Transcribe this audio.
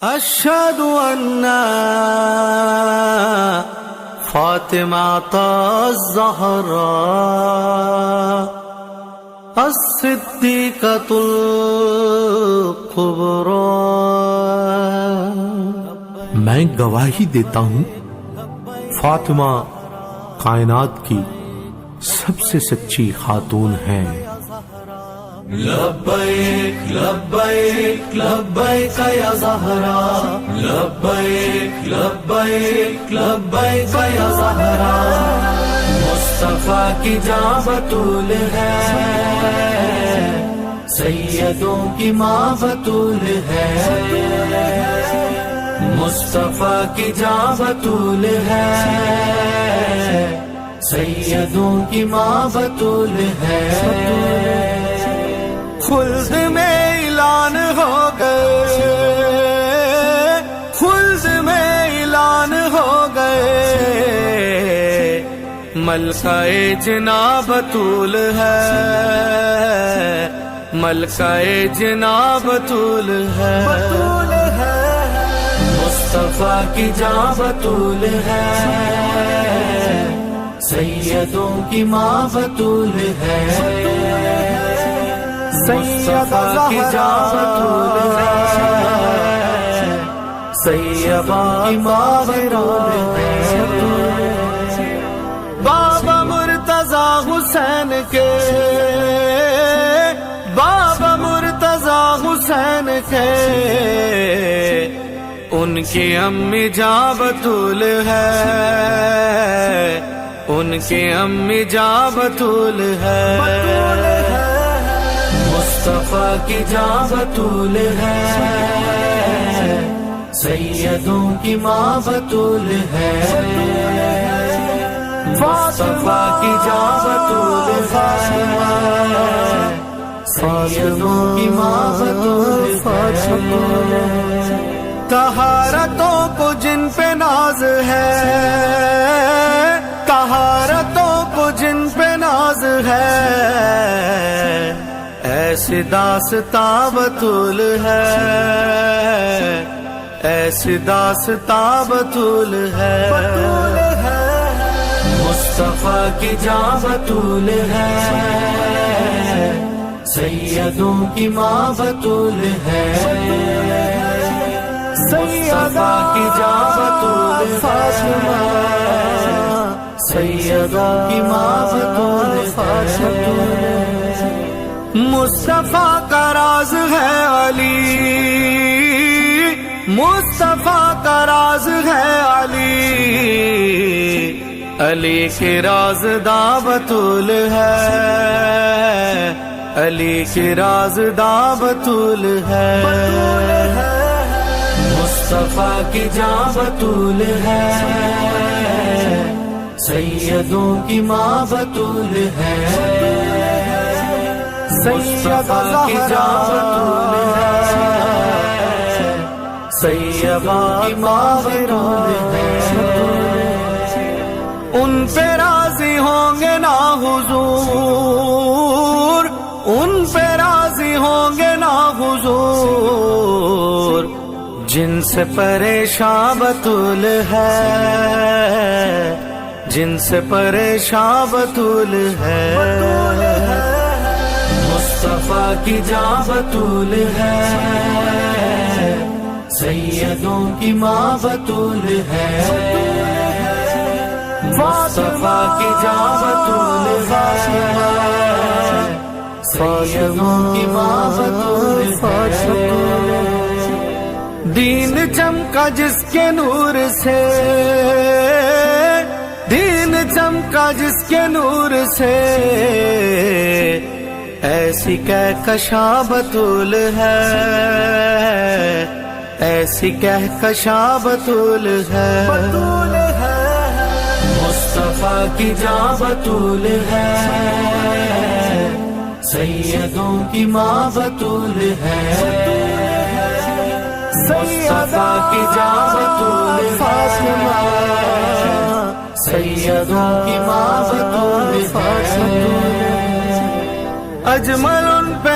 أشهد أن فاطمة الزهراء الصديقة الكبرى. میں گواہی دیتا ہوں فاطمہ کائنات کی سب سے سچی خاتون ہیں. لبیک لبیک لبیک یا زہرا، لبیک لبیک لبیک یا زہرا. مصطفیٰ کی جاں بتول ہے، سیدوں کی ماں بتول ہے. مصطفیٰ کی جاں بتول ہے، سیدوں کی ماں بتول ہے. خلد میں اعلان ہو گئے، خلد میں اعلان ہو گئے. ملکہ جناں بتول ہے، ملکہ جناں بتول ہے. مصطفیٰ کی جاں بتول ہے، سیدوں کی ماں بتول ہے. مصطفیٰ کی جاں بتول ہے، سیدوں کی ماں بتول ہے. بابا مرتضیٰ حسین کے، بابا مرتضیٰ حسین کے، ان کی امی جاں بتول ہے، ان کی امی جاں بتول ہے. مصطفیٰ کی جاں بتول ہے، سیدوں کی ماں بتول ہے. مصطفیٰ کی جاں بتول ہے، سیدوں کی ماں بتول ہے. طہارتوں کو جن پہ ناز ہے، طہارتوں کو جن پہ ناز ہے، ایسی داستاں بتول ہے، ایسی داستاں بتول ہے. مصطفیٰ کی جاں بتول ہے، سیدوں کی ماں بتول ہے. مصطفیٰ کی جاں بتول ہے، سیدوں کی ماں بتول ہے. مصطفیٰ کا راز ہے علی، مصطفیٰ کا راز ہے علی، علی کے راز داں بتول ہے، علی کے راز داں بتول ہے. مصطفیٰ کی جاں بتول ہے، سیدوں کی ماں بتول ہے. مصطفیٰ کی جاں بتول ہے، سیدوں کی ماں بتول ہے. ان پہ راضی ہوں گے نا حضور، ان پہ راضی ہوں گے نا حضور، جن سے پریشان بتول ہے، جن سے پریشان بتول ہے. مصطفیٰ کی جاں بتول ہے، سیدوں کی ماں بتول ہے. مصطفیٰ کی جاں بتول ہے، سیدوں کی ماں بتول ہے. دین چمکا جس کے نور سے، دین چمکا جس کے نور سے، ایسی کہکشاں بتول ہے، ایسی کہکشاں بتول ہے. مصطفیٰ کی جاں بتول ہے، سیدوں کی ماں بتول ہے. مصطفیٰ کی جاں بتول ہے، سیدوں کی ماں بتول ہے. اجمل ان پہ